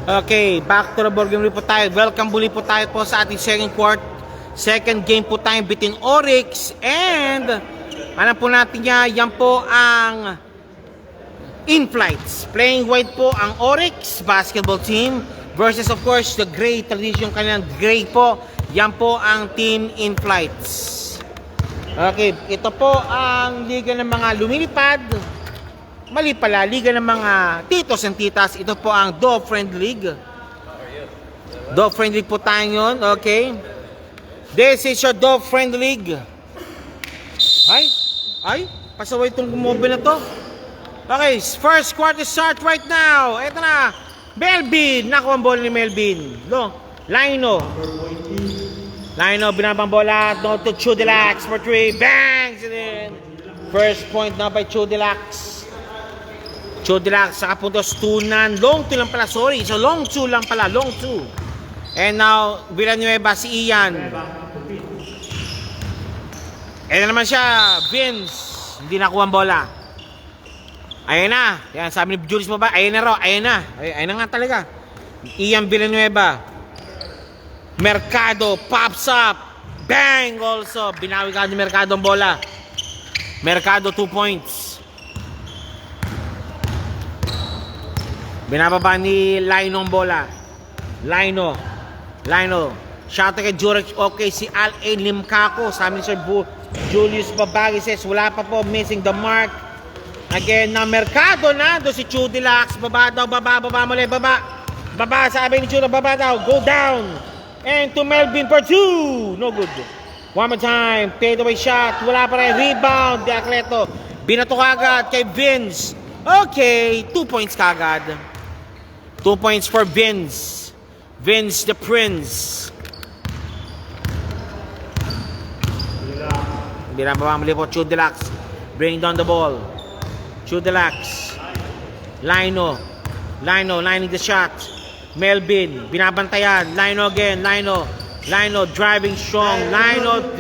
Okay, back to the board game po tayo. Welcome muli po tayo po sa ating second game po tayo between Oryx and alam po natin yan po ang In-Flights. Playing white po ang Oryx basketball team versus of course the gray tradition kanilang gray po. Yan po ang team In-Flights. Okay, ito po ang liga ng mga lumilipad. Mali pala, liga ng mga titos and titas. Ito po ang Dog Friend League. Dog Friend League po tayo yun, okay? This is your Dog Friend League. Ay, pasaway itong mobile na to. Okay, first quarter start right now. Ito na, Melvin. Nakuha ang bola ni Melvin. Lino, binabang bola. No to Chudelax for 3. Bangs it in. First point na by Chudelax. Chudelax sa kapuntos tunan. Long 2 lang pala, sorry. So long 2 lang pala, long 2. And now, Villanueva, si Ian. Ayan na naman siya, Vince. Hindi nakuha ang bola. Ayan na. Yan, sabi ni Julius mo ba? Ayan na raw, ayan na. Ayan na nga talaga. Ian Villanueva. Mercado pops up. Bang! Also, binawi ka ni Mercado ang bola. Mercado 2 points. Binababa ni Lino ang bola. Lino. Shot kay Jurek. Okay, si Al-A Limcaco. Sa amin Sir Julius Babagi says, wala pa po, missing the mark. Again, na Mercado na. Doon si Chudelax. Baba daw, baba muli, baba. Baba, sabi ni Chudelax, baba daw. Go down. And to Melvin for 2. No good. One more time. Fade away shot. Wala pa rin. Rebound. De Acleto. Binato kagad kay Vince. Okay. 2 points kagad. 2 points for Vince. Vince the Prince. Binabamali po Chudelax. Bring down the ball. Chudelax. Lino lining the shot. Melvin, binabantayan. Lino again, Lino driving strong. Lino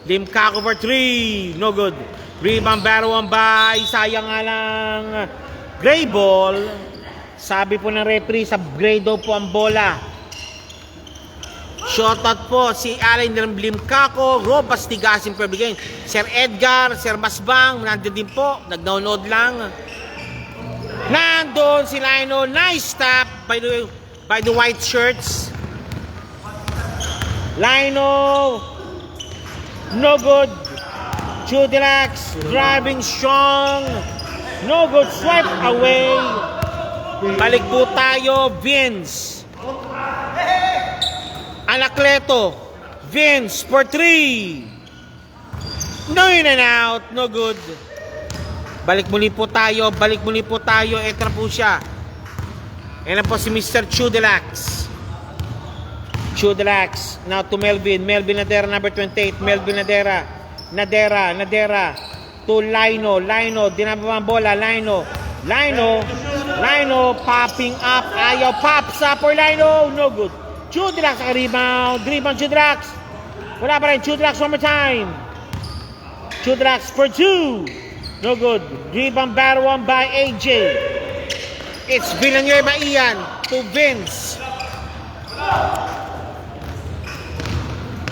Limcaco for 3. No good. Rebound Baruan by. Sayang nga lang. Gray ball. Sabi po ng referee, sa gray daw po ang bola. Shot out po si Allen Limcaco. Rob Bastigasin per bigay. Sir Edgar, Sir Masbang, nandun din po. Nag-download lang. Nandun si Lino. Nice stop by the white shirts. Lino. No good. Chudelax driving strong. No good. Swipe away. Balik po tayo. Vince. Anacleto. Vince for 3. No in and out. No good. Balik muli po tayo. Ito na po siya. Yan na po si Mr. Chudelax. Now to Melvin. Melvin Nadera, number 28. Melvin Nadera. To Lino. Dinababa ang bola. Lino. Popping up. Ayaw. Pops up for Lino. No good. Chudelax sa rebound. Chudelax. Wala pa rin. Chudelax one more time. Chudelax for 2. No good. Rebound Baruan by AJ. It's Villanueva Ian to Vince.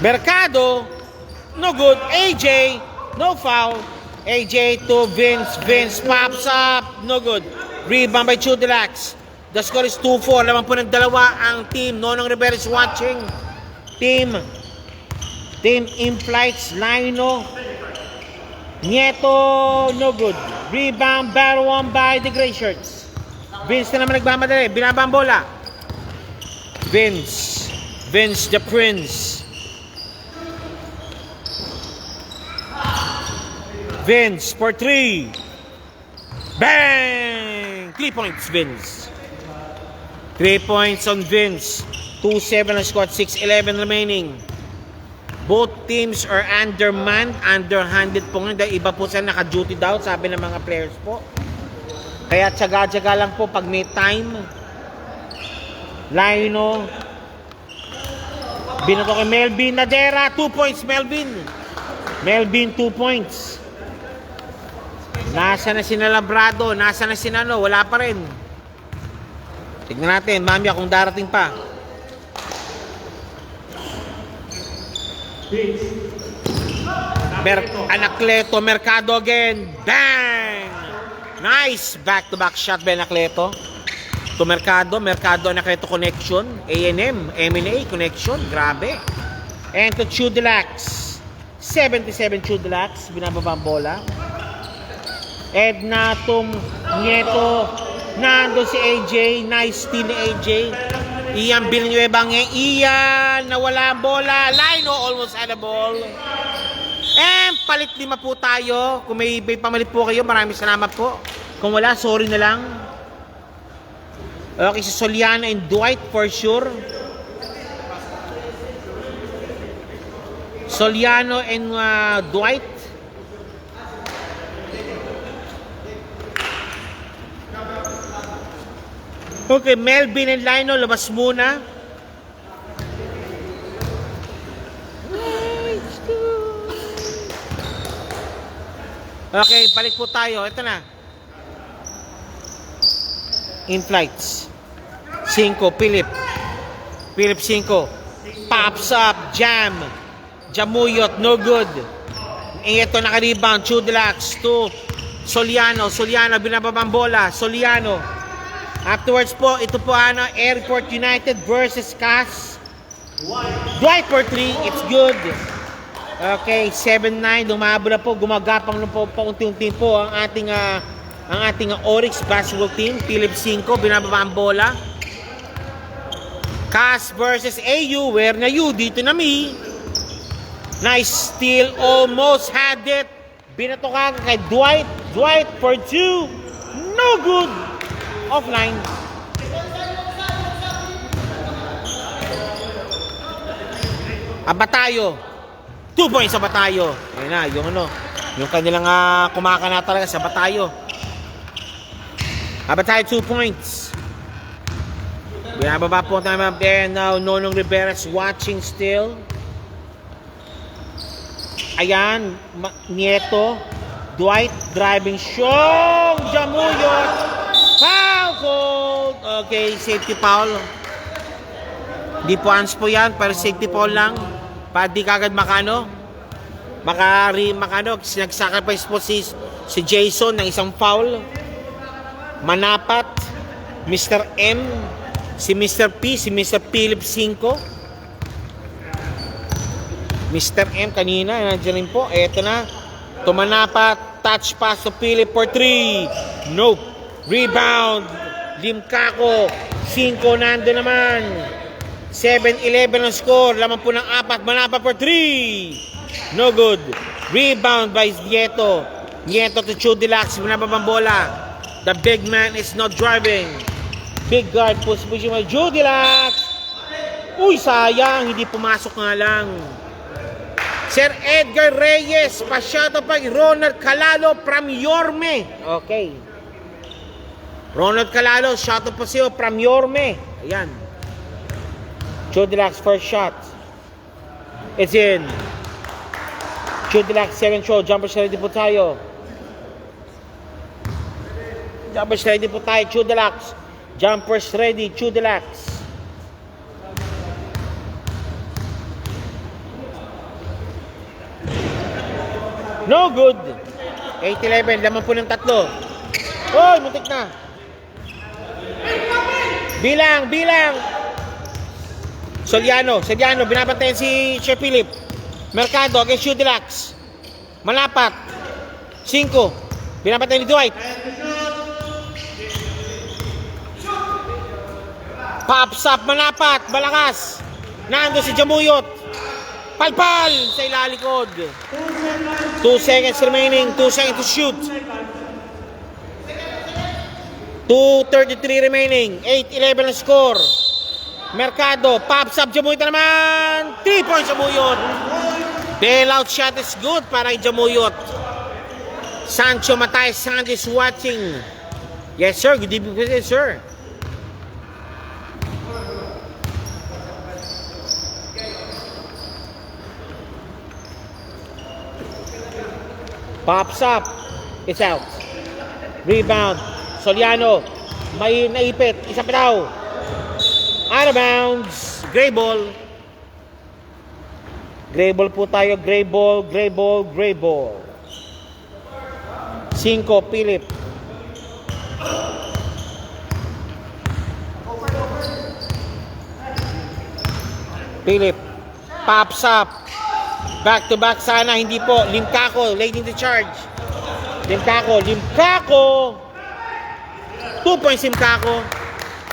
Mercado. No good. AJ. No foul. AJ to Vince. Vince pops up. No good. Rebound by Chudelax. The score is 2-4. Laman po ng dalawa ang team. Nonong Rivera is watching. Team In-Flights. Lino. Nieto. No good. Rebound Baruan by the gray shirts. Vince na naman nagmamadali. Binaba ang bola. Vince the Prince. Vince for 3. Bang! 3 points, Vince. 3 points on Vince. 2-7 ang squad. 6-11 remaining. Both teams are undermanned, underhanded po ngayon. Dahil iba po sila naka-duty daw, sabi ng mga players po. Kaya tsaga-tsaga lang po pag may time. Lino. Binato kay Melvin Nadera. 2 points, Melvin. 2 points. Nasa na sina Labrado? Nasa na sina Wala pa rin. Tignan natin, mamaya kung darating pa. Anacleto, Mercado again. Bang! Nice! Back-to-back shot by Anacleto. To Mercado, Anacleto connection. A&M, M&A connection. Grabe. And to Chudelax. 77 Chudelax. Binababa ang bola. Edna, Nieto. Nando si AJ. Nice steal ni AJ. Ian Villanueva. Ian, nawala ang bola. Lino almost had a ball. And palit 5 po tayo. Kung may pamalit po kayo, maraming salamat po. Kung wala, sorry na lang. Okay, si Soliano and Dwight for sure. Soliano and Dwight. Okay, Melvin and Lino, labas muna. Okay, balik po tayo. Ito na. In flights. 5, Philip 5. Pops up, Jam. Jamuyot, no good. Ito naka-rebound, Chudelax. 2, Soliano, binababang bola. Soliano. Afterwards po, ito po Airport United versus Cass. Dwight for 3, it's good. Okay, 7-9, dumabula po, gumagapang na po paunti-unti po ang ating Oryx basketball team. Philip 5, binababa ang bola. Cass versus AU, where na you? Dito na me. Nice steal, almost had it. Binato ka kay Dwight. Dwight for 2, no good. Offline. Abatayo. 2 points sa Batayo. Ayun na, yung kanilang kumakana talaga sa Batayo. Abatayo 2 points. Binababa po naman now Nonong Rivera's watching still. Ayan, Nieto, Dwight driving shot. Jamuyot. Foul called. Okay, safety foul. Hindi po hands po yan, pero safety foul lang. Para di kagad makano, nag-sacrifice po si Jason ng isang foul. Manapat, Mr. M, si Mr. P, si Mr. Philip 5. Mr. M kanina, nandiyan rin po. Eto na, Tumanapat, touch pass to Philip for 3. Nope. Rebound, Limcaco. 5 nando naman. 7-11 ang score. Laman po ng 4. Manapat for 3. No good. Rebound by Nieto. Nieto to Chudelax. Binababang bola. The big man is not driving. Big guard position by Chudelax. Uy, sayang. Hindi pumasok nga lang. Sir Edgar Reyes. Pasyado pa Ronald Calalo from Yorme. Okay. Ronald Calalo. Shot po siya from Yorme. Ayan. Chudelax first shot. It's in. Chudelax 7 shot. Jumpers ready po tayo. Jumpers ready po tayo. Chudelax. Jumpers ready. Chudelax. No good. 8-11. Laman po ng 3. Oy, muntik na. Bilang. Soliano, binabantayan si Sir Philip. Mercado against Chudelax. Malapat. 5. Binabantayan ni Dwight. Pops up, Malapat, malakas. Nando si Jamuyot. Palpal sa ilalikod. 2 seconds remaining. 2 seconds to shoot. 2:33 remaining. 8-11 ang score. Mercado, pops up, Jamuyot na naman. 3 points Jamuyot. Bailout shot is good para kay Jamuyot. Sancho Matay Santos watching. Yes sir, good evening po sir. Pops up. It's out. Rebound. Soliano. May naipit. Isa pa daw. Out of bounds. Gray ball. Gray ball po tayo. Gray ball, gray ball, gray ball. 5, Philip. Philip. Pops up. Back to back sana. Hindi po. Limcaco. Leading the charge. Limcaco. 2 points Limcaco.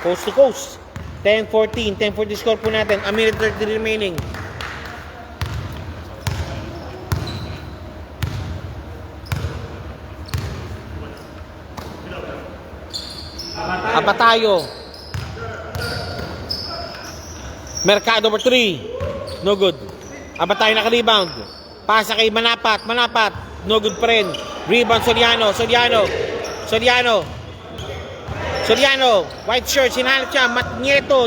Coast to coast. 10-14. 10-14 score po natin. A minute 30 remaining. Abatayo. Mercado for 3. No good. Abatayo naka-rebound. Pasa kay Manapat. No good pa rin. Rebound Soriano. White shirt. Sinahalap siya. Nieto.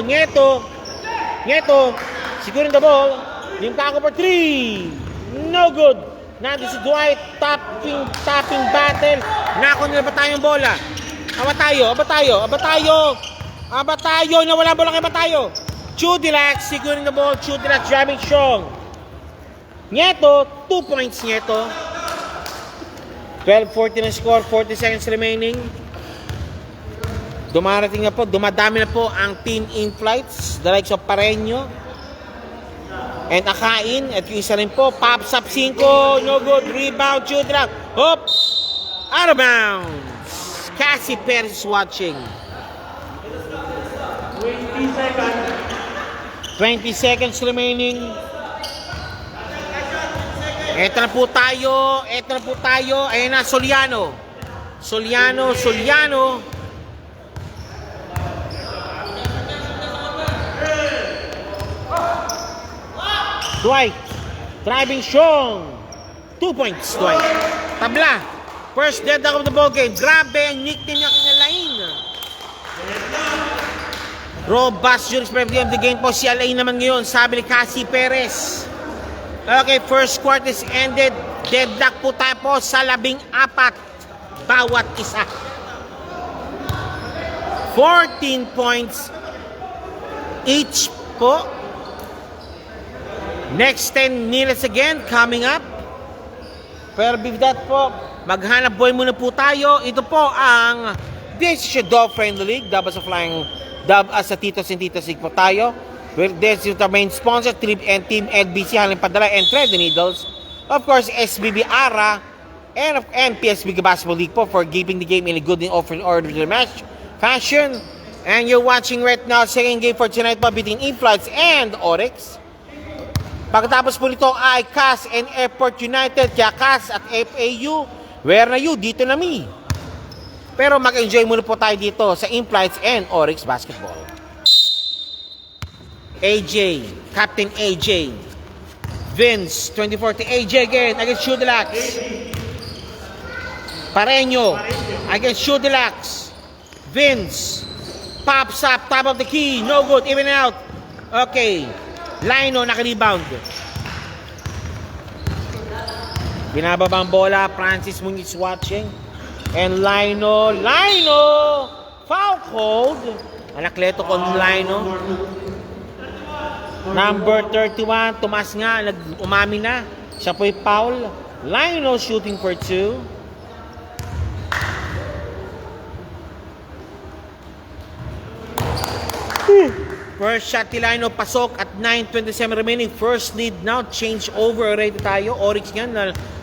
Securing the ball. Limcaco for 3. No good. Nandito si Dwight. Tapping battle. Nako nila ba tayong bola? Abatayo. Nawala bola kay Abatayo. Chudilac securing the ball. Chudilac driving strong. Nieto, 2 points Nieto. 12-14 na score, 40 seconds remaining. Dumadami na po ang team in-flights. The likes of Pareño and Akain. At yung isa rin po, pops up 5. No good, rebound, Chudilac. Hop! Out of bounds. Cassie Perez is watching. 20 seconds remaining. Eto na po tayo. Ayan na, Soliano. Dwight. Driving strong. 2 points, Dwight. Tabla. First dead of the ball game. Grabe ang nickname niya kinalain. Robust jurisprudence of the game po. Si LA naman ngayon. Sabi ni Cassie Perez. Okay, first quarter is ended. Deadlock po tayo po sa 14 bawat isa. 14 points each po. Next 10 minutes again coming up. Pero before that po, maghanap boy muna po tayo. Ito po ang This is your Dog Friendly League. Dub as a flying dub as a Titos and Titos League po tayo. This is the main sponsor, Trip and Team NBC, Haling Padala and Thread the Needles. Of course, SBB Ara and PSB Basketball League po for keeping the game in a good and offering order to the match fashion. And you're watching right now, second game for tonight po between Influx and Oryx. Pagkatapos po nito ay CAS and Airport United. Kaya CAS at FAU, where na you? Dito na me. Pero mag-enjoy muna po tayo dito sa Influx and Oryx Basketball. AJ, Captain AJ. Vince, 24 to AJ again against Chudilac. Pareño against Chudilac. Vince pops up, top of the key, no good, even out. Okay, Lino naka-rebound. Binababa ang bola, Francis Muniz watching. And Lino, foul called. Anakleto kon Lino. Number 31, tumas nga, umami na. Siya po'y foul. Lino shooting for 2. First shot ni Lino, pasok at 9:27 remaining. First lead now, change over already tayo. Oryx yan,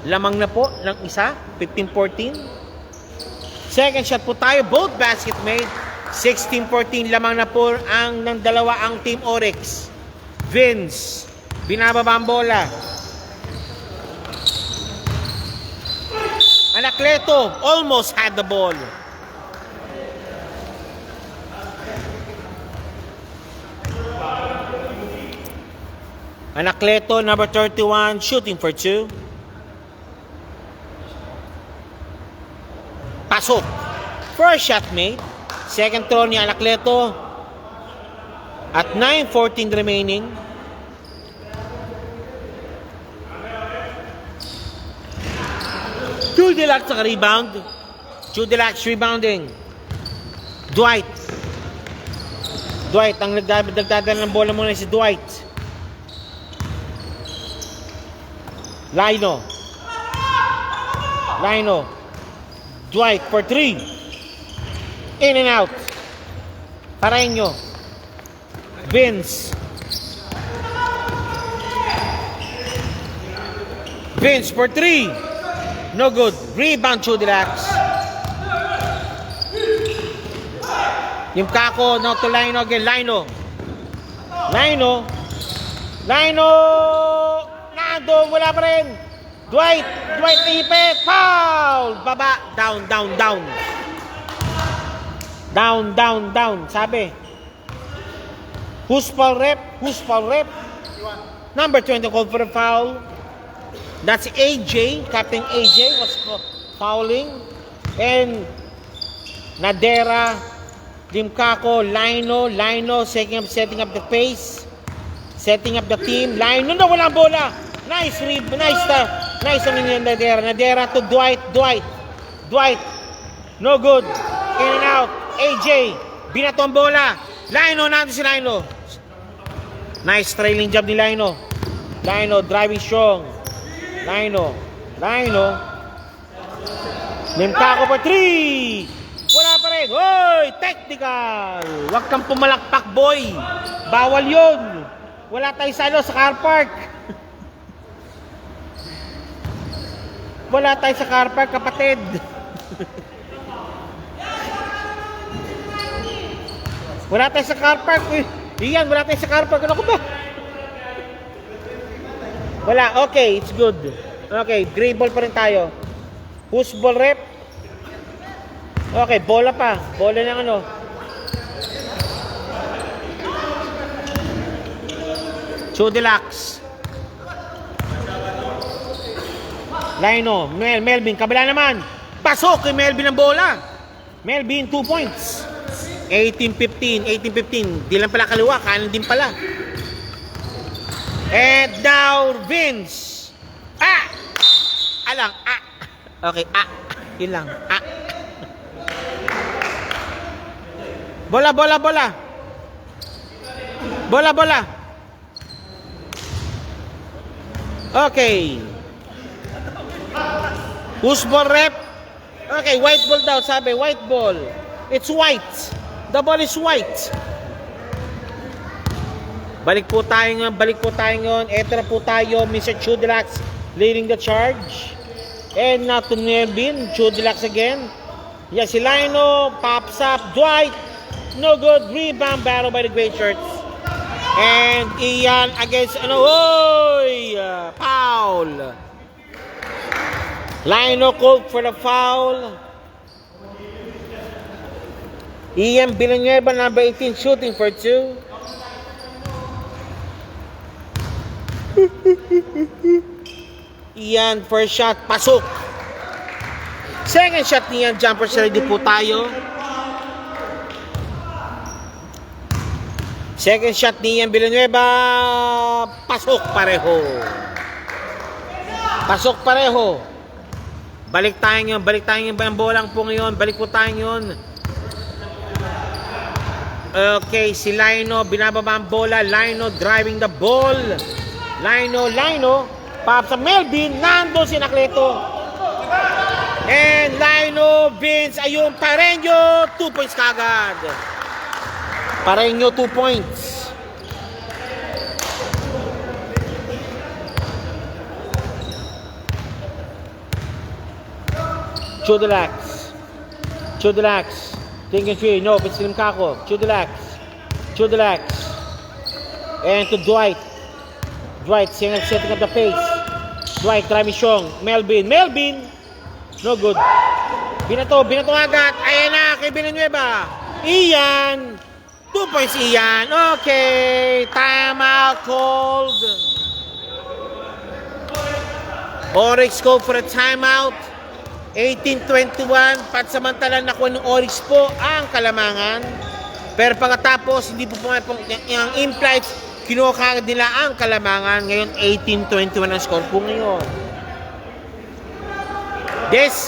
lamang na po ng isa, 15-14. Second shot po tayo, both basket made. 16-14, lamang na po ng dalawa ang Team Oryx. Vince, binababa ang bola. Anakleto, almost had the ball. Anakleto, number 31, shooting for 2. Pasok. First shot made. Second throw ni Anakleto. At 9:14 remaining. Chudilac sa rebound. Chudilac rebounding. Dwight. Dwight, ang nagdadala ng bola muna si Dwight. Lino. Dwight for 3. In and out. Pareño. Vince for 3. No good. Rebound, Chudilax. Yung Kako, no to Lino again. Lino. Nando, wala pa rin. Dwight ipit. Foul. Baba. Down. Sabi. Who's foul rep? Number 20 called for the foul. That's AJ. Captain AJ was fouling. And Nadera, Limcaco, Lino, setting up the pace. Setting up the team. Lino na walang bola. Nice yung Nadera to Dwight. No good. In and out. AJ. Binato ang bola. Lino, nandun si Lino. Nice trailing job ni Lino. Driving strong. Lino. Limcaco for 3. Wala pa rin. Hoy! Technical! Huwag kang pumalakpak, boy. Bawal yun. Wala tayo sa car park. Wala tayo sa car park, kapatid. Wala tayo sa car park. Iyan, wala tayo sa car park. Ano ko ba? Wala. Okay, it's good. Okay, gray ball pa rin tayo. Who's ball rep? Okay, bola pa. Bola ng ano. Chudilax. Lino. Melvin. Kabila naman. Pasok kay Melvin ang bola. Melvin, 2 points. 18-15. Di lang pala kaliwa. Kanan din pala. And now, Vince. Alang. Okay, Yun lang. Bola. Okay. Who's ball rep? Okay, white ball daw, sabi. White ball. It's white. The ball is white. Balik po tayo ngayon. Ito na po tayo. Mr. Chudilax leading the charge. And now to Melvin. Chudilax again. Yes, si Lino. Pops up. Dwight. No good. Rebound battle by the Great Shirts. And Ian against foul. Lino called for the foul. Ian Villanueva, number 18, shooting for 2. Ian, first shot, pasok. Second shot ni Ian, jumper ready po tayo. Second shot ni Ian Villanueva, pasok pareho. Balik tayo ngayon ba ang bolang po ngayon? Balik po tayo ngayon. Okay, si Lino, binababa ang bola. Lino driving the ball. Lino, pops sa Melvin, nando si Nakleto. And Lino, Vince, ayun, Pareño, 2 points kagad. Pareño, 2 points. Chudilax. Thinking 3. No, it's Limcaco. Chudilax. And to Dwight. Setting up the pace. Dwight driving strong. Melvin. No good. Binato agad. Ayan na kay Villanueva. Ian. 2 points Ian. Okay. Timeout called. Oryx called for a timeout. 18-21, pansamantalang nakuha ng Oryx po ang Kalamangan. Pero pagkatapos, hindi po yung implies, kinuha kagad nila ang Kalamangan. Ngayon, 18-21 ang score po ngayon. This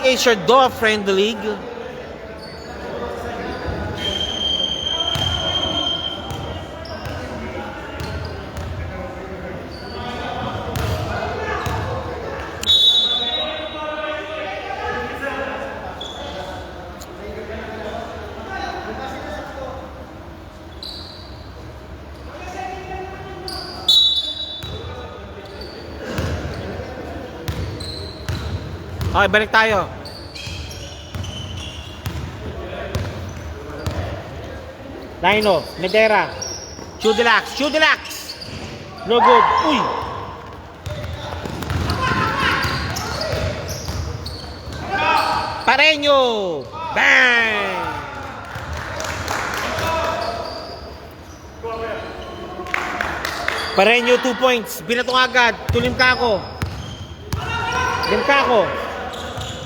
is your Dog Friendly League. Okay, balik tayo. Lino, Medera. Chudelax. No good. Uy! Pareño! Bang! Pareño, 2 points. Binatong agad. Limcaco.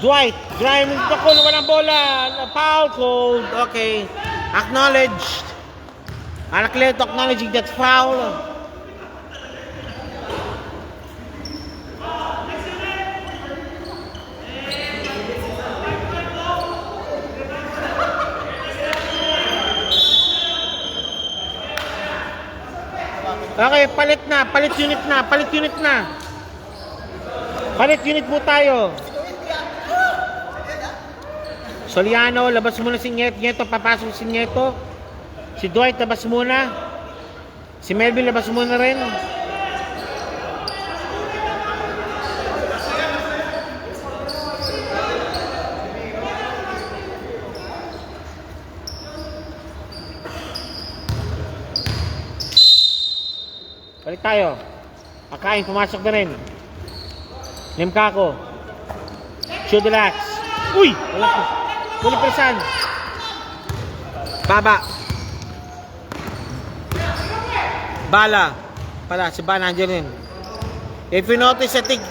Dwight. Driving ako na walang bola. Foul called. Okay. Acknowledged. Anacleto acknowledging that foul. Okay, palit unit po tayo. Soliano, labas muna si Nieto, papasok si Nieto. Si Dwight, labas muna. Si Melvin, labas muna rin. Balik tayo. Akain, pumasok na rin. Limcaco. Chudelax. Uy! Walang presan. Baba. Bala. Si Bala nandiyan rin. If you notice, I think,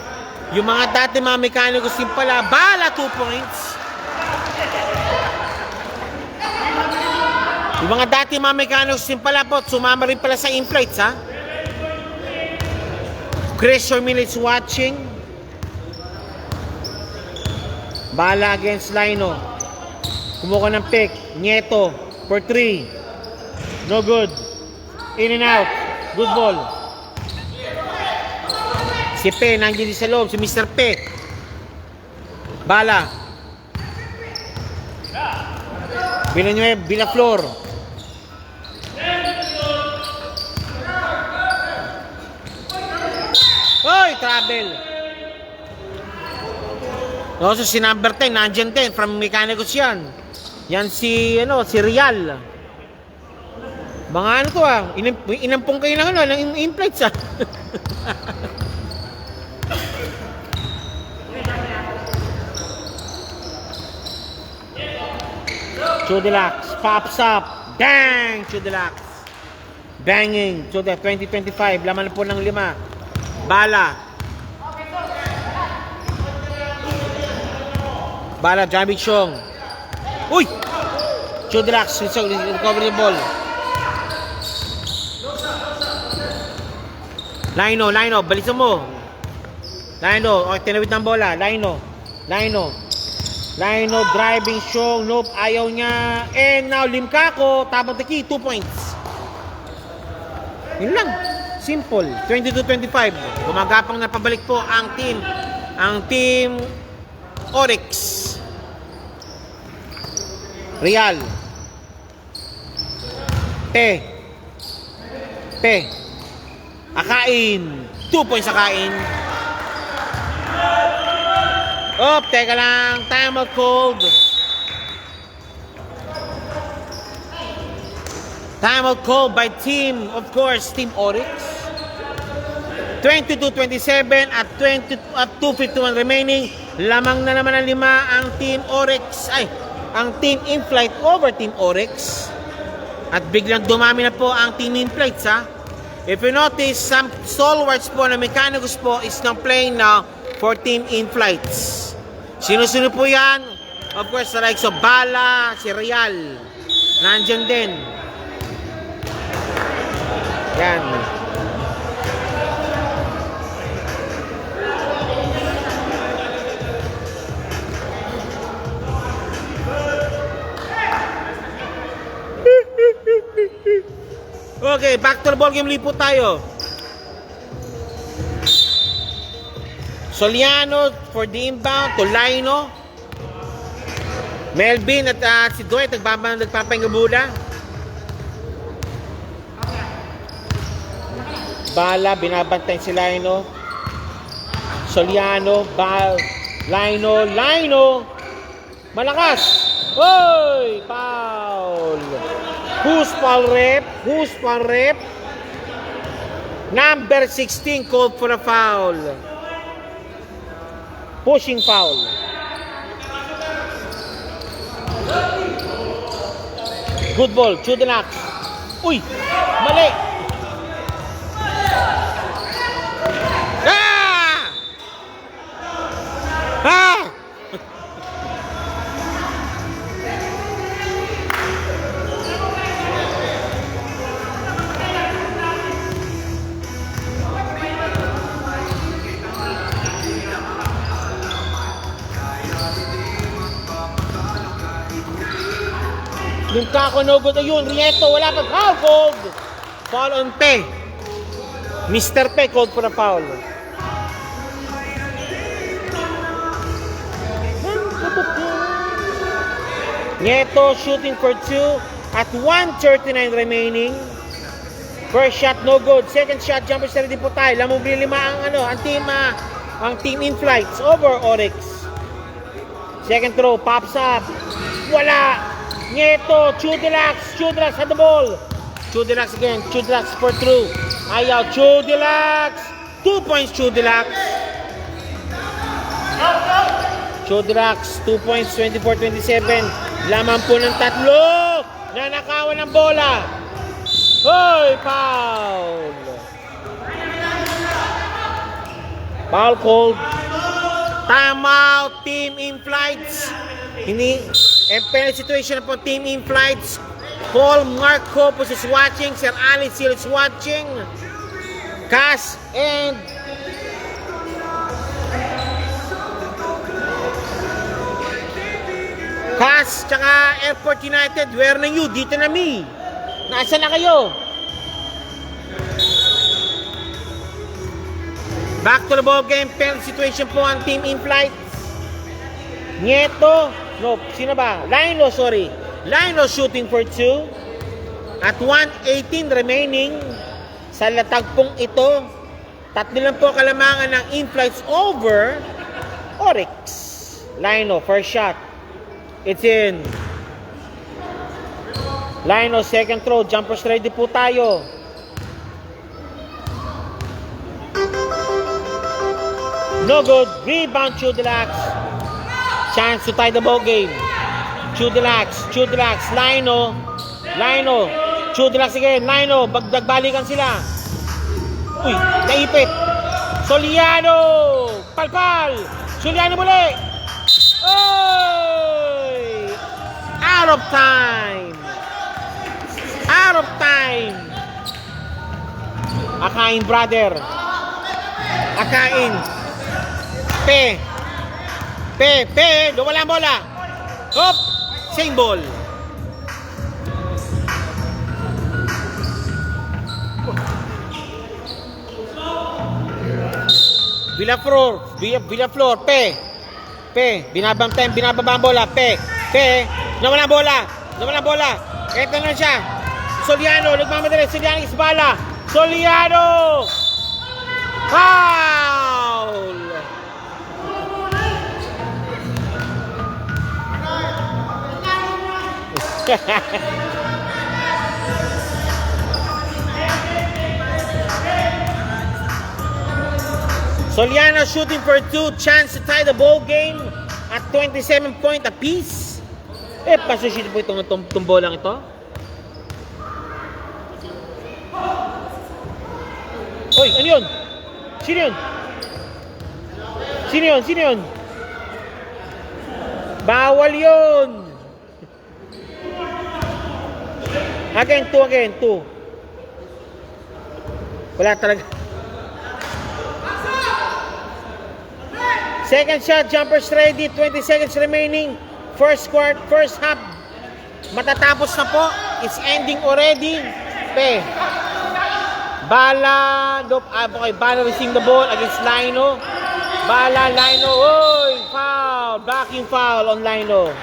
yung mga dati mga mekanikos yung pala, Bala 2 points. Yung mga dati mga mekanikos yung pala po, sumama rin pala sa in-flights, ha? Chris Minutes watching. Bala against Lino. Kumuha ng pick. Nieto for 3. No good. In and out. Good ball. Si Pe, nandiyan din sa loob. Si Mr. Pe. Bala. Villaflor. Oy, travel. Also si number 10, nandiyan din. From Mechanicos yan. Yan si Real. Mga ano to inampong kayo lang ng in-flights Chudelax pops up. Dang! Chudelax. Banging. Chudelax 2025. Laman po ng 5. Bala, Jamie Chong. Uy! Chudelax, recover the ball. Lino, balisan mo. Lino, tinawid ng bola. Lino, driving Chong. Nope, ayaw niya. And now, Limcaco, top of the key, 2 points. Yun lang. Simple. 22-25. Gumagapang na pabalik po ang team Oryx. Real. Pe. Akain. 2 points Akain. Teka lang. Time out cold. Time out call by team, of course, Team Oryx. 22-27 at 2:51 remaining. Lamang na naman ang 5 ang Team Oryx. Ang Team In-Flight over Team Oryx. At biglang dumami na po ang Team In-Flights, ha. If you notice, some stalwarts po na Mechanicos po is now playing now for Team In-Flights. Sino-sino po yan? Of course, the likes of Bala, si Real. Nandyan din. Yan. Okay, back to the ball game ulit po tayo. Soliano for the inbound to Lino. Melvin at si Dwight nagpapahinga muna. Bala, binabantay si Lino. Soliano, Lino. Malakas. Oy! Foul. Who's foul rep? Number 16 called for a foul. Pushing foul. Good ball. Chudelax. Uy! Mali! Ah! Ah! Yung kako no good ayun. Rieto, wala pa. Foul called. Foul on Pe. Mr. Pe called for a foul. Nieto shooting for 2 at 1:39 remaining. First shot no good. Second shot jumper sa ready po tayo. Lamubli lima ang team in flights over Oryx. Second throw pops up. Wala. Nieto, Chudelax had the ball. Chudelax again, Chudelax for through. Ayaw, Chudelax. 2 points, Chudelax. Chudelax, 2 points, 24-27. Laman po ng tatlo. Nanakawan ng bola. Hoy, foul. Foul called. Timeout, team in flights. Hindi. And penalty situation po team in flights. Paul Mark Copus is watching. Sir Alice Hill is watching. Cass and Cass tsaka Airport United. Where na you? Dito na mi. Nasaan na kayo? Back to the ball game. Penalty situation po ang team in flights. Nieto. No, sino ba? Lino shooting for 2 at 1:18 remaining sa latagpong ito. Tatlo lang po kalamangan ng in-flights over Oryx. Lino, first shot. It's in. Lino, second throw. Jumpers ready po tayo. No good. Rebound, Chudelax. Chance to tie the ball game. Chudelax, Lino, Chudelax again, Lino, nagbalikan sila. Uy, naipit. Soliano, palpal. Soliano muli. Oy! Out of time. Akain, brother. Akain. Pe, wala ang bola. Hop, same ball. Villaflor, Pe, binababa ang bola, Pe, nawala ang bola. Eto na siya. Soliano, nagmamadali, Soliano isbala. Soliano! Foul! Soliano shooting for 2, chance to tie the ball game at 27 point apiece. Pasushoot po itong bolang ito. Oy, ano yun? Sino yun? Bawal yun. Again, two. Wala talaga. Second shot, jumpers ready, 20 seconds remaining. First half. Matatapos na po. It's ending already. Bala receiving the ball against Lino. Lino. Oy, foul. Backing foul on Lino.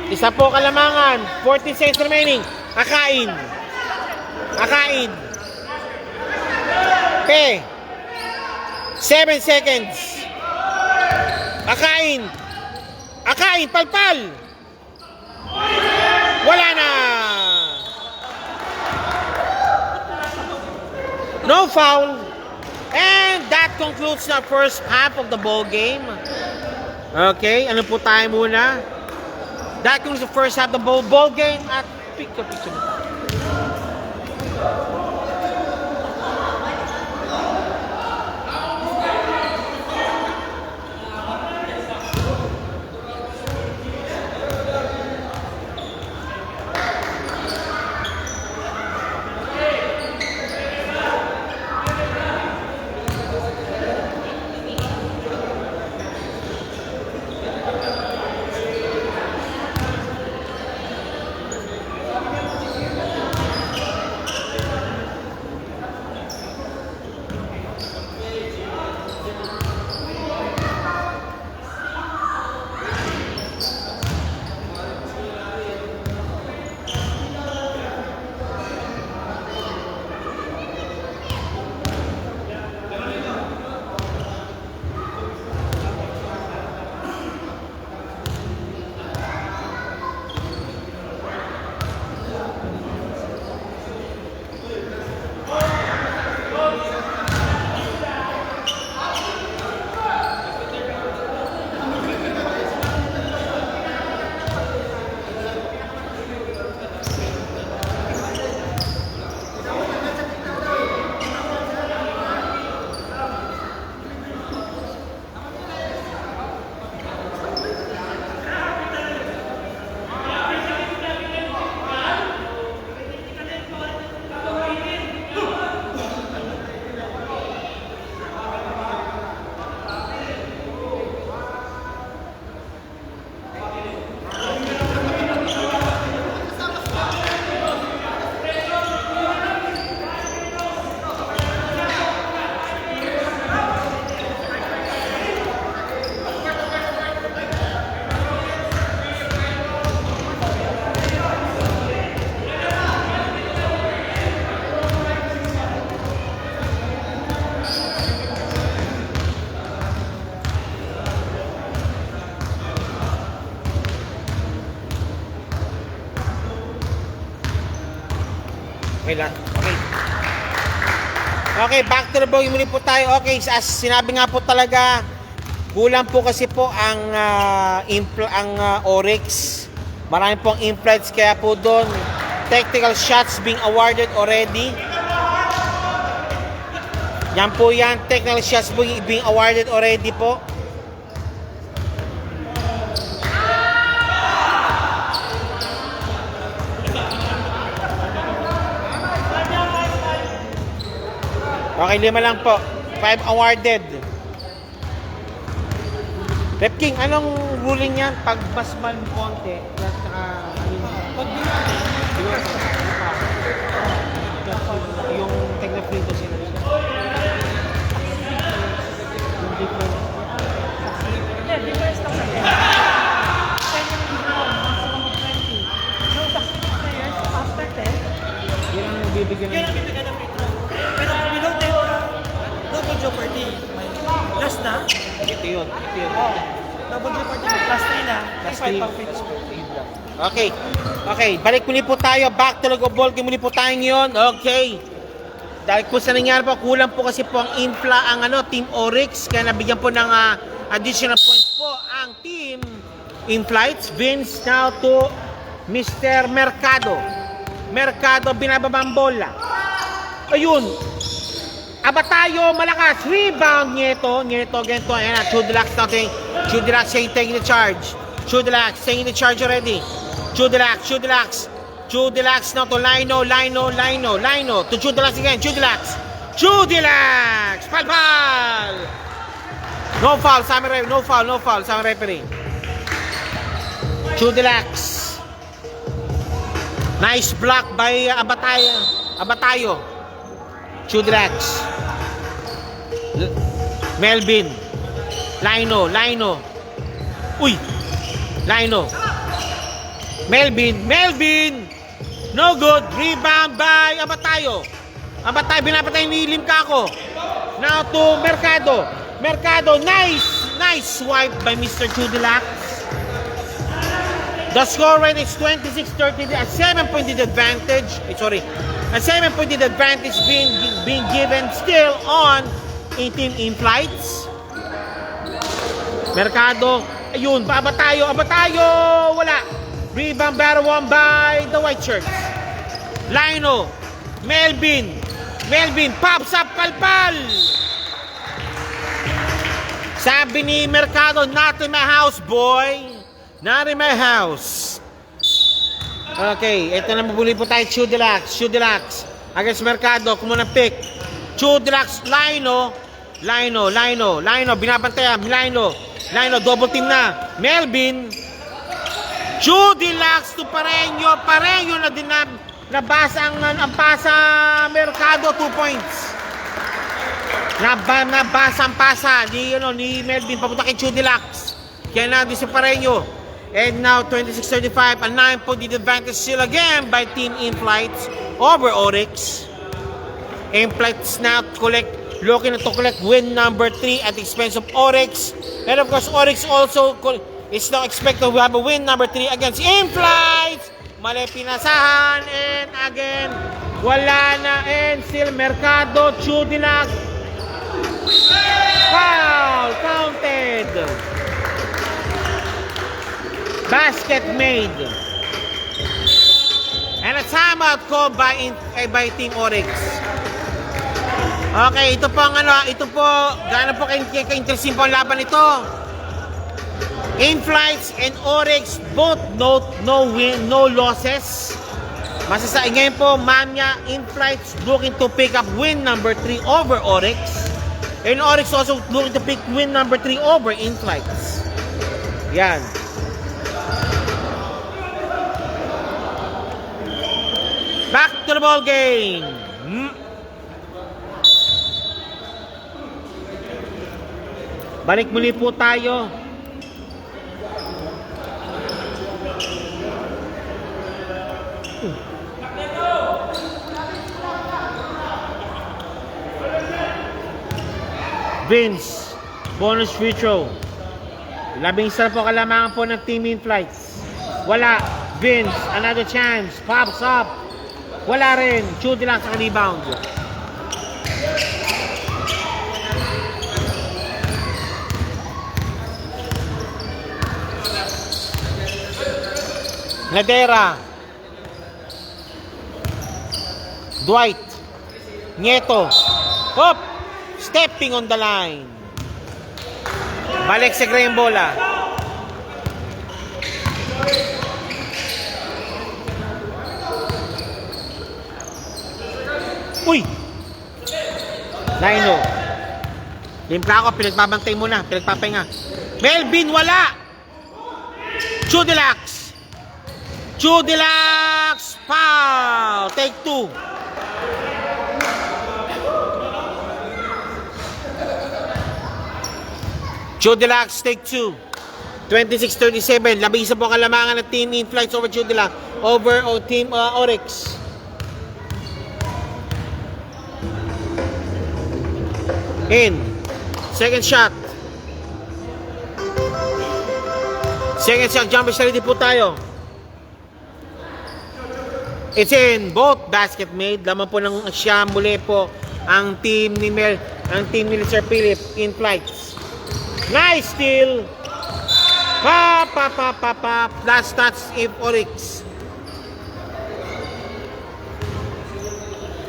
Isa po kalamangan. 40 seconds remaining. Akain. 7 seconds. Akain. Akain, palpal. Wala na. No foul. And that concludes the first half of the ball game. Okay, ano po tayo muna? That concludes the first half of the ball game. At picture mo. Okay lang. Okay. Okay, back to the ball. Muli po tayo. Okay, as sinabi nga po talaga, kulang po kasi po ang Oryx. Marami pong implants kaya po doon. Technical shots being awarded already. Yan po yan. Technical shots being awarded already po. Okay, 5 lang po. 5 awarded. Rep King, anong ruling yan? Pag mas man konti, at saka, pag yung technical print sila. Yung difference. Yeah, difference lang natin. 10 yung maximum 20. So, succeeding players, after 10, Yan ang bibigyan yun ang bibigyan ng free throw. Pero below 10 ka, double jeopardy. May last na. Ito yun. Oh, double jeopardy. May plus 3 na. Plus 5 3. pang free throw. Okay. Okay, balik muli po tayo. Back to the ball game muli po tayo ngayon. Okay. Dahil po sa nangyari po, kulang po kasi po ang Team Oryx. Kaya nabigyan po ng additional points po ang Team Inflights. Vince now to Mr. Mercado. Mercado, binababang bola. Ayun. Abatayo, malakas. Rebound, Nieto. Ganito. Ayan na, Chudelax natin. Chudelax taking the charge. Chudelax taking the charge already. Chudelax now to Lino. To Chudelax again. Chudelax. Palpal. No foul sa referee. Chudelax. Nice block by Abatayo. Chudelax. Melvin. Lino. Uy. Lino. Melvin. No good. Rebound by Abatayo. Binapatay ni Limcaco. Now to Mercado. Mercado, nice swipe by Mr. Chudilac. The score rate is 26-30, a 7-point advantage. A 7-point advantage being given still on team in flights. Mercado, ayun, aba tayo, wala. Rebound battle won by the white shirts. Lino, Melvin pops up, palpal. Sabi ni Mercado, not in my house, boy. Not in my house. Okay, ito na mabuli po tayo. Chudilac against Mercado. Kumunang pick. Chudilac, Lino, binabantayan. Lino, double team na. Melvin. Chudilac to Pareño na din nabasa ang pasa. Mercado, 2 points. Nabasa ang pasa ni Melvin papunta kay Chudilac. Kaya na din si Pareño. And now 26-35, a 9-point advantage still again by Team In-Flights over Oryx. In-Flights now looking to collect win number 3 at the expense of Oryx. And of course, Oryx also is now expected to have a win number 3 against In-Flights. Mali pinasahan, and again, wala na, and still Mercado, Chudilac. Foul, counted. Basket made. And a timeout called by Team Oryx. Okay, ito po gaano po ka-interesting po ang laban ito. In-Flights and Oryx both no win, no losses. Masasain ngayon po, Manya, In-Flights looking to pick up win number 3 over Oryx. And Oryx also looking to pick win number 3 over In-Flights. Yan. Back to the ball game. Balik muli po tayo. Vince, bonus free throw. 11 po kalamangan po ng Team In-Flights. Wala. Vince, another chance. Pops up. Wala rin. Chudilac sa rebound. Ladera. Dwight. Nieto. Hop. Stepping on the line. Balik sa Graham bola. Uy! Lino. Limpla ako, pinagbabantay mo na, pinagpapahinga. Melvin, wala! Chudilac, foul! Take 2. Chudilac, take 2. 26-37, 11 po kalamangan ng Team In-Flights over Chudilac over Team Oryx. In. Second shot. Jumper shot po tayo. It's in. Both basket made. Laman po ng siya muli po ang team ni Sir Philip In-Flights. Nice steal. Last touch if Oryx.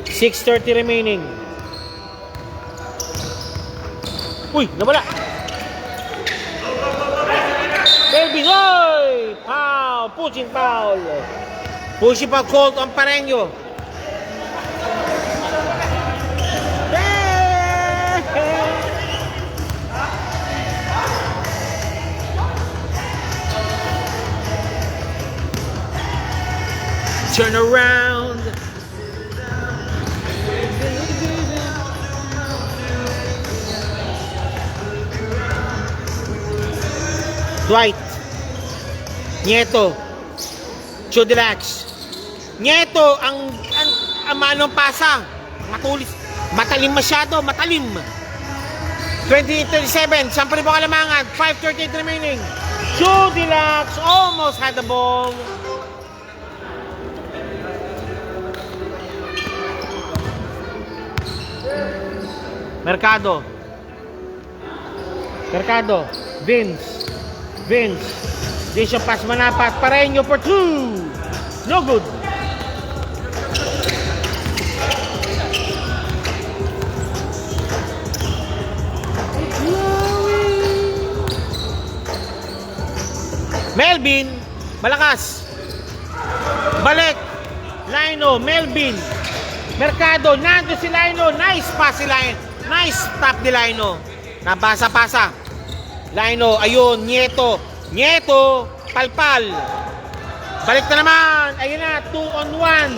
6:30 remaining. Uy, nawala. Melvin, oy! Foul! Pushing foul. Pushing foul called on Pareño. Turn around. Dwight. Nieto. Chudilac. Nieto, ang manong pasa. Matulis. Matalim masyado, matalim. 28-37, 10 kalamangan, 5:38 remaining. Chu Deluxe almost had the ball. Mercado. Vince. Disha pass manapat. Pareño for 2. No good. Melvin, malakas. Balik. Lino, Melvin. Mercado, nando si Lino. Nice pass si Lino. Nice stop ni Lino. Nabasa-pasa. Lino, ayun, Nieto, palpal. Balik na naman. Ayun na, 2-on-1.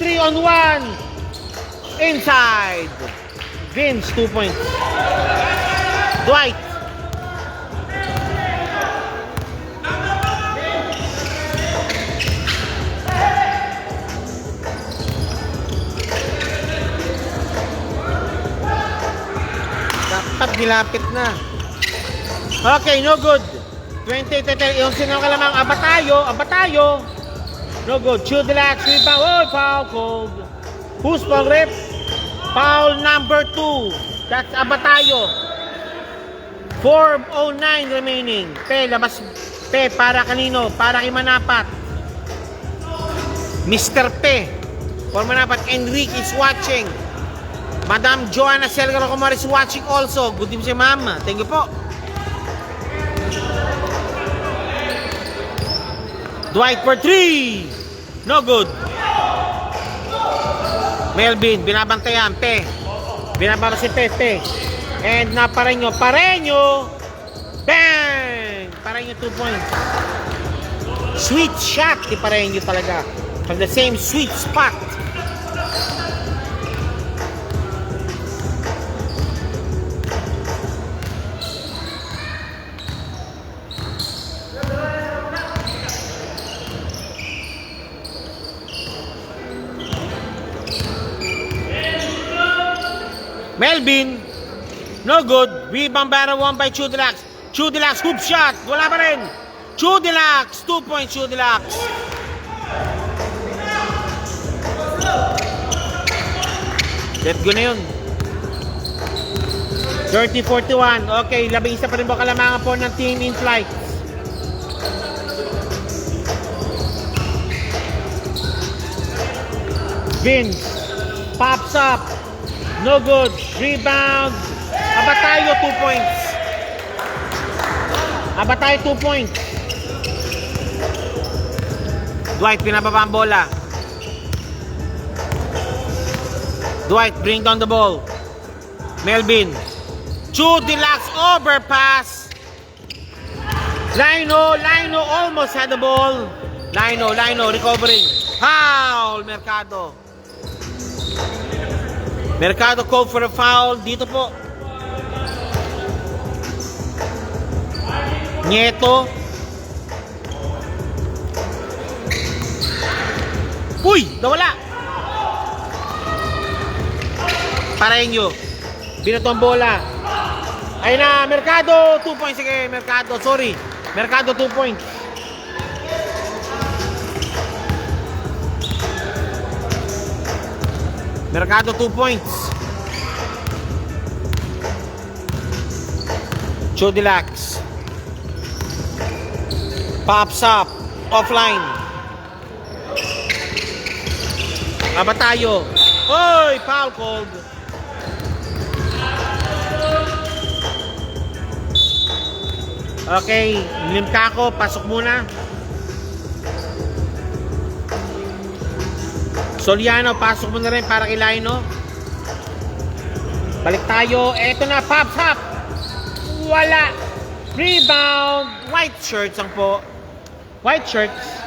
3-on-1. Inside. Vince, 2 points. Dwight. Dapat nilapit na. Okay, no good. 20-30. Yung sinang kalamang Abatayo. No good. Chu Deluxe, rebound. Oh, foul called. Who's pang rip? Foul number 2. That's Abatayo. 4:09 remaining. Labas. Para kanino? Para kay Manapat. Mr. For Manapat. Enrique is watching. Madam Joanna Selgaro Comar is watching also. Good evening, ma'am. Thank you po. Dwight for 3. No good. Melvin, binabantayan. Binababa si Pe. And na Pareño. Bang! Pareño 2 points. Sweet shot ni Pareño talaga. From the same sweet spot. Melvin, no good. Rebound battle won by Chu Deluxe. Chu Deluxe, hoop shot. Wala pa rin. Chu Deluxe, 2 points Chu Deluxe. Let go na yun. 30-41. Okay, 11 pa rin ba kalamangan po ng team in flight. Vince, pops up. No good. Rebound. Abatayo 2 points. 2 points. Dwight, pinababa ang bola. Dwight, bring down the ball. Melvin. Chu Deluxe overpass. Lino almost had the ball. Lino recovering. Foul, Mercado called for a foul. Dito po. Nieto. Uy! Nawala! Pareño. Binato ang bola. Ayun na, Mercado. 2 points. Sige, Mercado. Sorry. Mercado 2 points. Mercado 2 points. Chu Deluxe. Pops up. Offline. Abatayo. Oy! Foul called. Okay. Limkako. Pasok muna. Soliano, pasok mo na rin para kay Lino. Balik tayo. Eto na, pops up. Wala. Rebound. White shirts ang po. White shirts.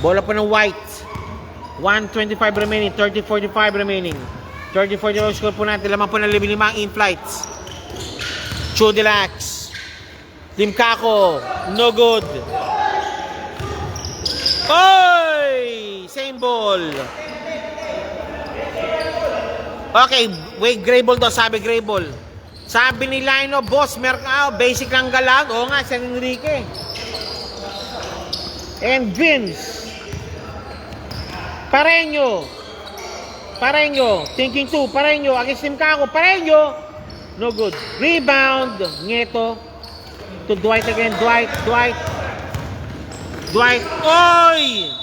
Bola po ng white. 1:25 remaining. 30-45 remaining. 30-45 score po natin. Laman po ng 15 in flights. Chu Deluxe. Limkako. No good. Oy! Same ball. Okay, wait, gray ball daw, sabi gray ball. Sabi ni Lino, boss, Mercado, basic lang galag. Oo nga, San Enrique. And Vince. Pareño. Thinking 2. Pareño. Against Team Kako. Pareño. No good. Rebound. Nieto. To Dwight again. Dwight. Oy!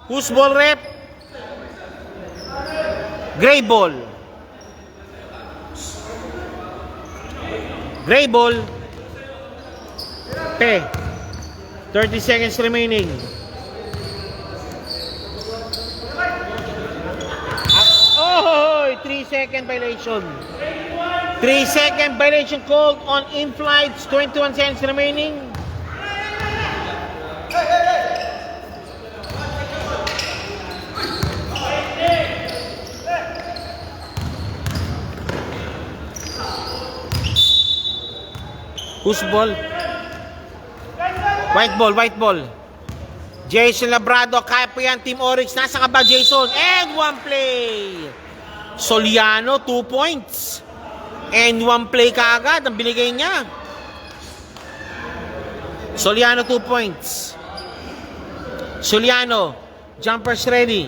Who's ball rep? Gray ball. 30 seconds remaining. Oh, 3-second violation. 3-second violation called on in-flights. 21 seconds remaining. Whose ball? White ball. Jason Labrado, kaya pa yan, Team Oryx. Nasa ka ba, Jason? And one play. Soliano, 2 points. And one play kaagad ang binigay niya. Soliano, 2 points. Soliano, jumpers ready.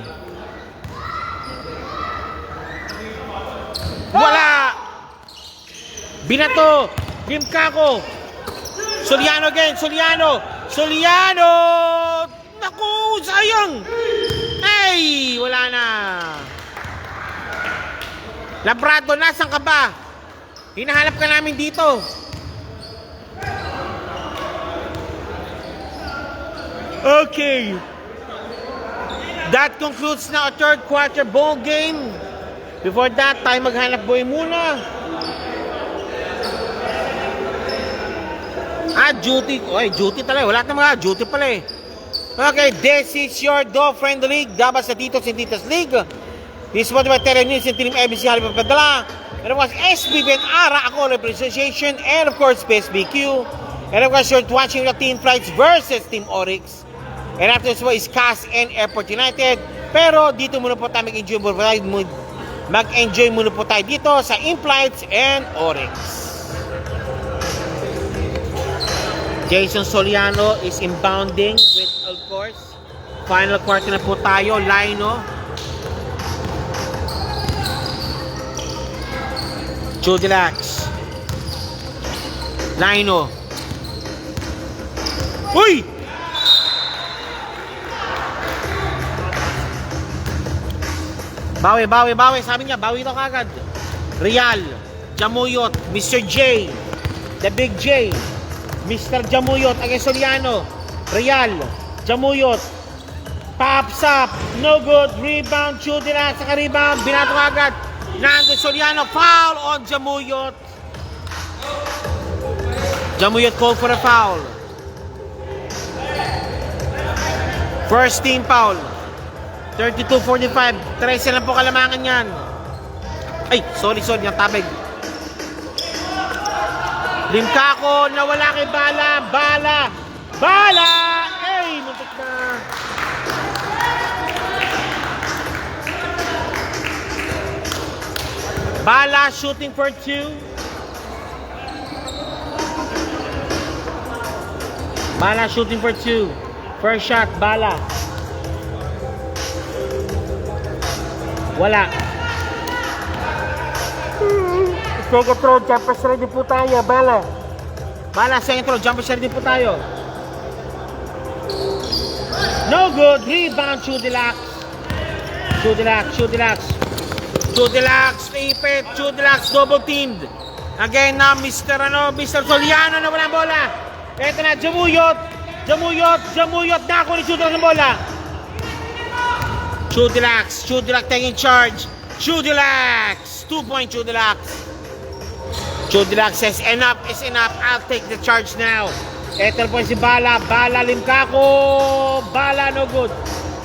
Wala! Binato! Limkako! Soliano again! Soliano! Naku! Sayang! Ay! Wala na! Labrado, nasan ka ba? Hinahanap ka namin dito. Okay. That concludes now a third quarter ball game. Before that, tayo maghanap buhay muna. Duty. Oy, duty talaga. Wala na mga duty pala eh. Okay, this is your Dog Friendly League. Dabas sa Titos and Titas League. This is what by Terra News and Team ABC Halibut Padala. And of course, SBB and ARA, ako Representation. And of course, PSBQ. And of course, you're watching the Team Flights versus Team Oryx. And after this one is CAS and Airport United. Pero dito muna po tayo mag-enjoy muna po tayo dito sa In-Flights and Oryx. Jason Soliano is inbounding with, of course, final quarter na po tayo. Lino. Judilax. Lino. Uy! Bawi. Sabi niya, bawi daw kagad. Real. Jamuyot. Mr. J. The Big J. Mr. Jamuyot against Soliano. Real. Jamuyot. Pops up. No good. Rebound. Chudila. Saka rebound. Binato agad. Nando Soliano. Foul on Jamuyot. Jamuyot called for a foul. First team foul. 32-45. 13 lang po kalamangan yan. Ay, sorry. Yung tabig. Limkako, nawala kay Bala! Ay, muntik na. Bala shooting for 2. First shot, Bala. Wala. Second throw, jumpers ready po tayo. Bala, second throw, jumpers ready po tayo. No good. Rebound, Chudilax. Ipit. Chudilax, double teamed. Again na, Mr. Soliano na walang bola. Eto na, Jamuyot. Dako ni Chudilax ng bola. Chudilax taking charge. 2-point Chudilax says enough is enough. I'll take the charge now. Ito po si Bala. Limkako. Bala no good.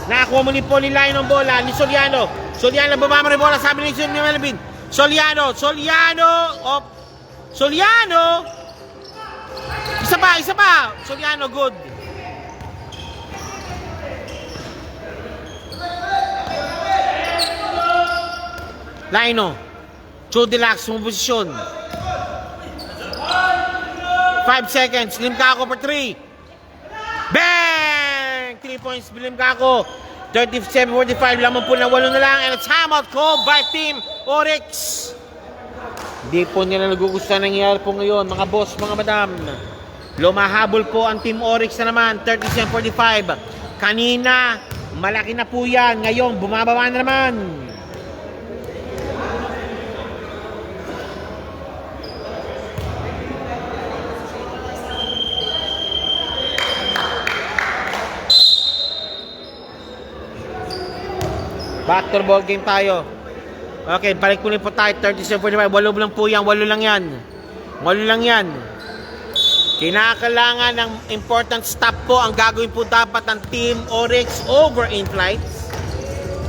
Nakakuha mo po ni Lino ng bola. Ni Soliano. Baba mo rin bola. Sabi ni Melvin. Soliano. Isa pa. Soliano good. Lino. Chudilax mo posisyon. 5 seconds. Limcaco for 3. Bang! 3 points. Limcaco. 37-45. Lamang po na 8 na lang. And a timeout called by Team Oryx. Hindi po nila nagugustuhan nangyayari po ngayon, mga boss, mga madam. Lumahabol po ang Team Oryx na naman. 37-45. Kanina, malaki na po yan. Ngayon, bumababa na naman. Back to the ball game tayo. Okay, balik po tayo. 37-45. 8 lang po yan. 8 lang yan. 8 lang yan. Kinakailangan ng important stop po. Ang gagawin po dapat ng Team Oryx over in flights.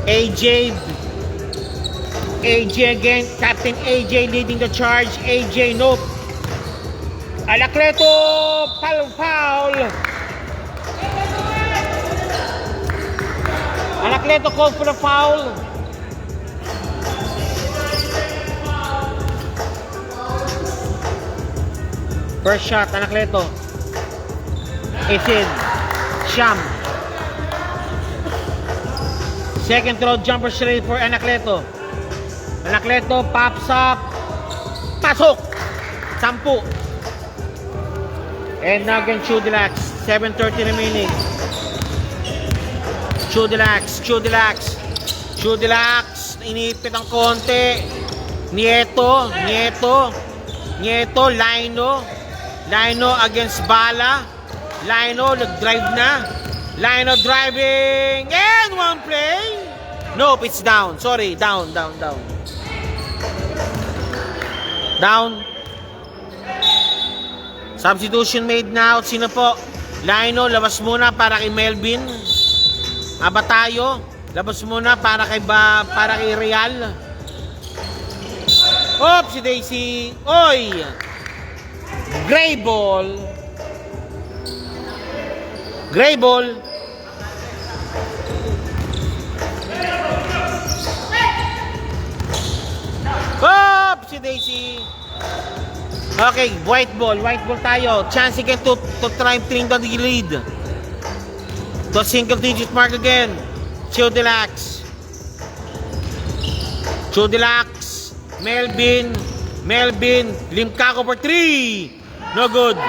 AJ again. Captain AJ leading the charge. AJ, nope. Anacleto, foul. Anacleto called for the foul. First shot, Anacleto. It's in. Sham. Second throw, jumper straight for Anacleto. Anacleto pops up. Pasok! 10. And now again, Chudilax. 7:30 remaining. Chudilax. Inipit ang konti. Nieto. Lino against Bala. Lino nag-drive na. Lino driving. And one play. Nope, it's down. Sorry, down. Substitution made now. Sino po? Lino, labas muna para kay Melvin. Abatayo, labas muna para kay Real. Si Daisy. Oy! Gray ball. Si Daisy. Okay, white ball tayo. Chance again to try and bring down the lead. To single digit mark again. Chudilax. Melvin. Limcaco for 3. No good.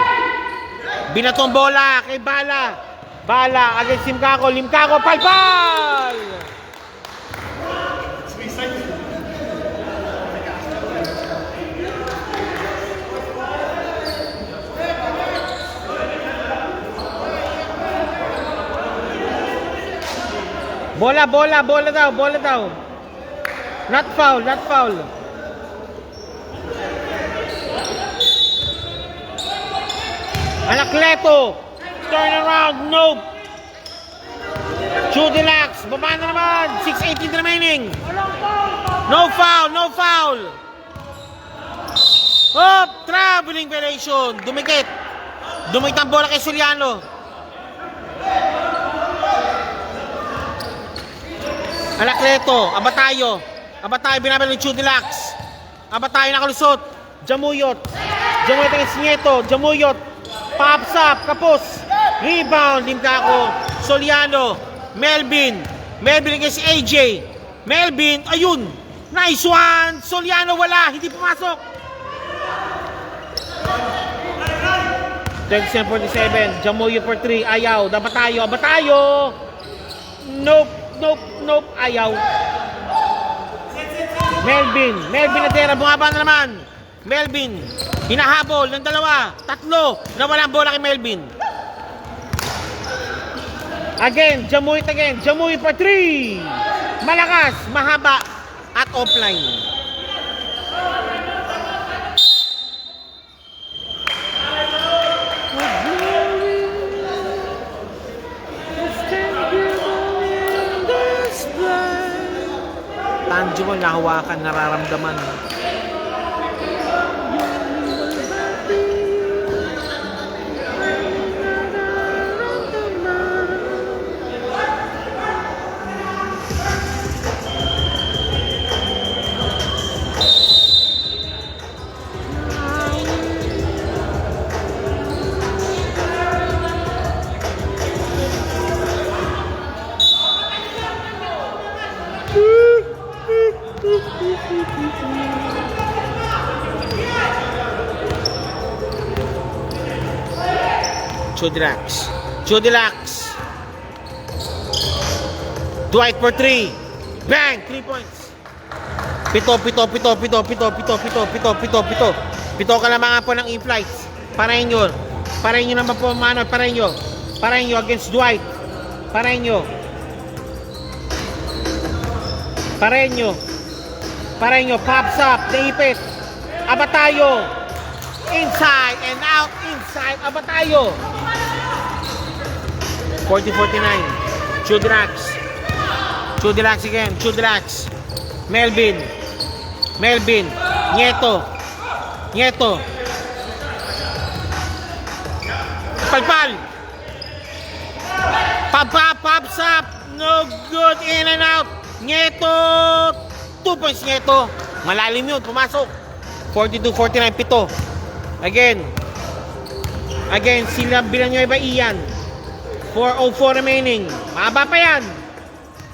Binatong bola kay Bala against Limcaco. Palpal! Bola daw. Not foul. Anacleto, turn around, nope. Chudilax, baba na naman. 6:18 remaining. No foul. Traveling violation. Dumikit ang bola kay Soriano. Anacleto, Abatayo binabal ng Chudilax. Abatayo nakalusot. Jamuyot against Nieto. Jamuyot pops up, kapos. Rebound, Limcaco. Soriano, Melvin against AJ. Melvin, ayun. Nice one. Soriano wala, hindi pumasok. 37-47. Jamuyot for 3. Ayaw. Abatayo. Nope, ayaw. Melvin Adera, bumaba na naman. Melvin, hinahabol ng 2, 3, nawala ang bola kay Melvin. Again, Jamuyot for 3. Malakas, mahaba, at offline. Tangible, nahawakan, nararamdaman. Chudilax. Chudilax. Dwight for 3. Bang! 3 points. Pito ka lamang po ng in-flights. Parahin nyo naman po mano. Parahin nyo against Dwight. Parahin nyo. Pops up. Naipit. Abatayo. Inside and out. Inside. Abatayo. 40-49. Chudilax again. Chudilax. Melvin. Nieto. Palpal. Pops up. No good. In and out. Nieto. 2 points Nieto. Malalim yun. Pumasok. 42-49. Pito. Again, sila bilang nyo iba Ian. 4:04 remaining. Mahaba pa yan.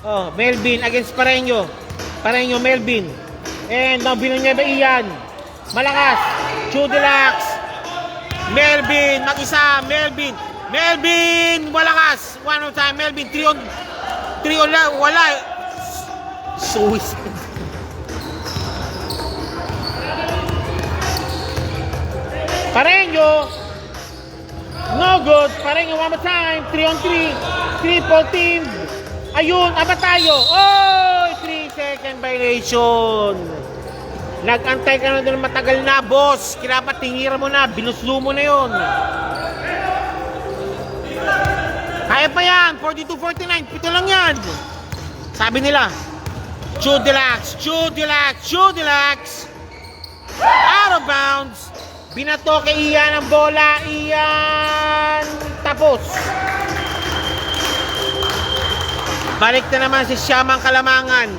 Oh, Melvin against Pareño, Melvin. And now bilang nyo iba Ian. Malakas. Chudilax. Melvin, mag-isa. Melvin, malakas. One more time. Melvin, 3 on wala. Suicide. Pareño. No good. Pareño one more time. 3 on 3. Triple team. Ayun, Abatayo. Oh, 3-second violation. Nag-antay ka na doon matagal na, boss. Kinapat tingira mo na. Binuslo mo na yun. Kaya pa yan. 42-49. Pito lang yan. Sabi nila. Chudilax. Out of bounds. Binato kay Ian ang bola. Ian. Tapos. Balik na naman si Siyamang Kalamangan.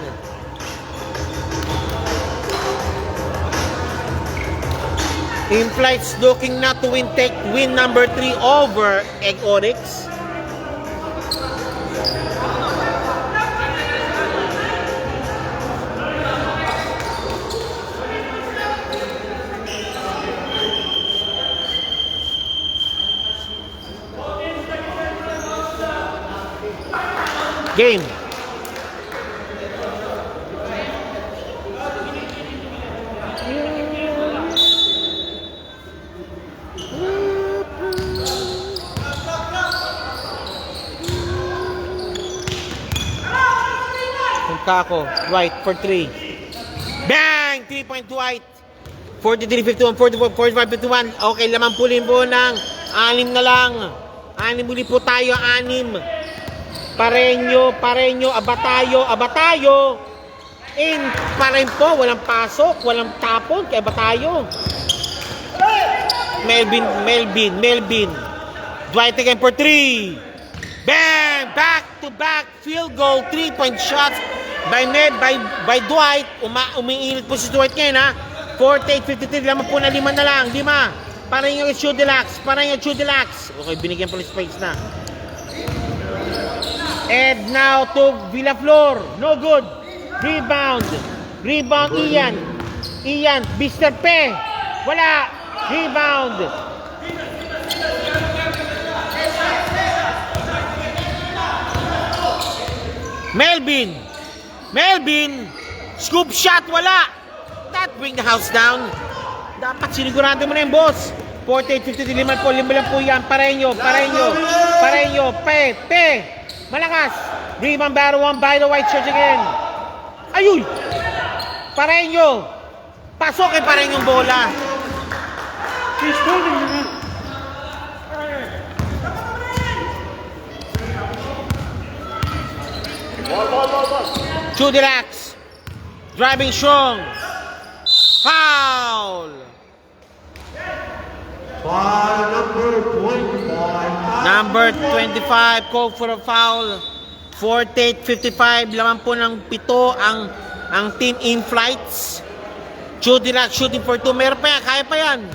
In-flights looking not to win number 3 over Egg Oryx. Game. Kako, Dwight for 3. Bang! 3-point Dwight. 43-51, 44-45-51. Okay, lamang pulin po ng 6 na lang. 6 muli po tayo, 6. Pareño, Abatayo. In pa rin po, walang pasok, walang tapon kay Abatayo. Melvin. Dwight again for 3. Bang! Back-to-back field goal, 3-point shots by Dwight. Umiinit po si Dwight ngayon, ha. 48-53, lamang po na 5 na lang. 5. Pareño Chudilax. Okay, binigyan po ng space na. And now to Villaflor. No good. Rebound, Ian. Mr. P. Wala. Rebound. Melvin. Scoop shot. Wala. That bring the house down. Dapat sinigurado mo na yung boss. 48-53, 5 lang po yan. Pareño. P. Malakas. Rebound battle 1 by the White Shirts again. Ayuy! Pareño. Pasok kay Pareño yung bola. He's holding the net. Chudilax. Driving strong. Foul. Number 25, call for a foul. 48-55, laman po ng 7 ang team in flights. Chudilax shooting for 2, meron pa yan, kaya pa yan.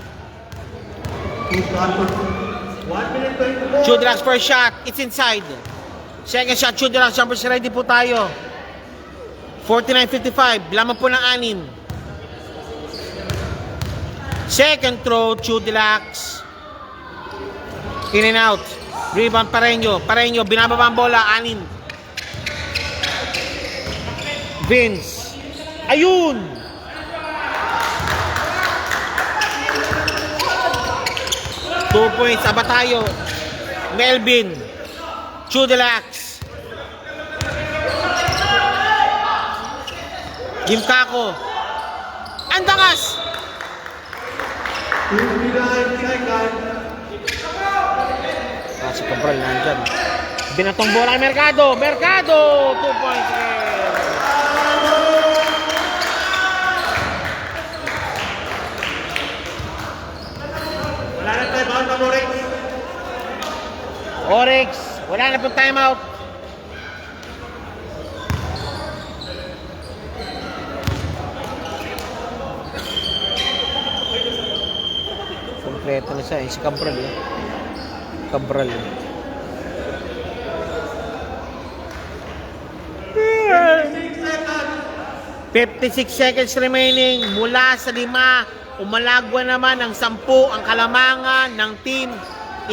Chudilax first shot, it's inside. Second shot, Chudilax, jumpers ready po tayo. 49-55, laman po ng 6. Second throw, Chudilax. In and out. Rebound Pareño. Pareño, binababa ang bola. Anim. Vince. Ayun! Two points. Aba tayo. Melvin. Chudelax. Limcaco. Ang dangas! Si Cabral nandyan. Binatong bola Mercado. Mercado! 2 points again. Wala na tayo, bawal pa Orex. Orex. Wala na pong timeout. Kompleto na siya. Si Cabral. Cabral. 56 seconds remaining. Mula sa 5, umalagwa naman ng 10 ang kalamangan ng team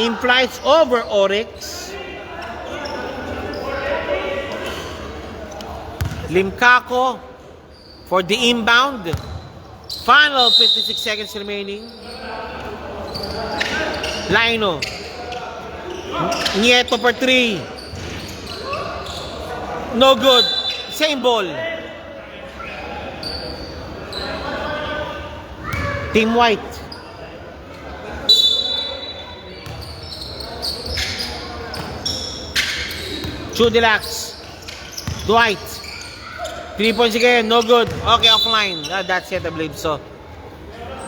in flights over Oryx. Limcaco for the inbound. Final 56 seconds remaining. Lino. Nieto for 3. No good. Same ball. Team White. Chudelax. Dwight. 3 points again. No good. Okay, offline. That's it, I believe so.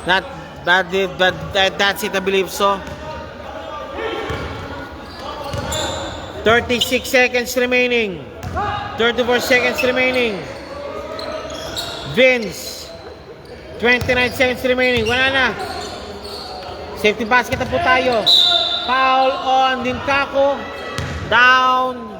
That's it, I believe so. 36 seconds remaining. 34 seconds remaining. Vince. 29 seconds remaining. Wala na. Safety basket na po tayo. Foul on Limcaco. Down.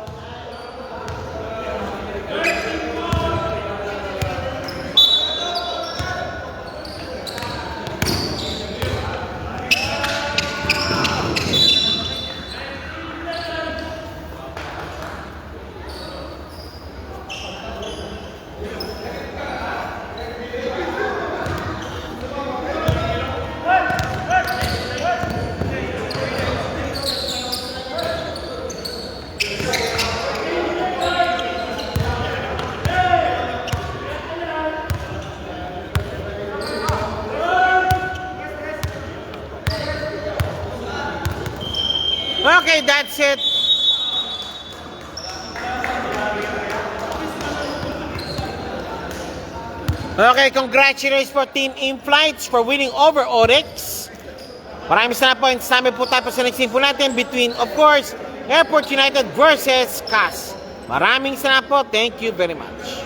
Okay, that's it. Okay, congratulations for Team In-Flights for winning over Oryx. Maraming salamat po. Sa amin po tayo sa next po natin between, of course, Airport United versus CAS. Maraming salamat po. Thank you very much.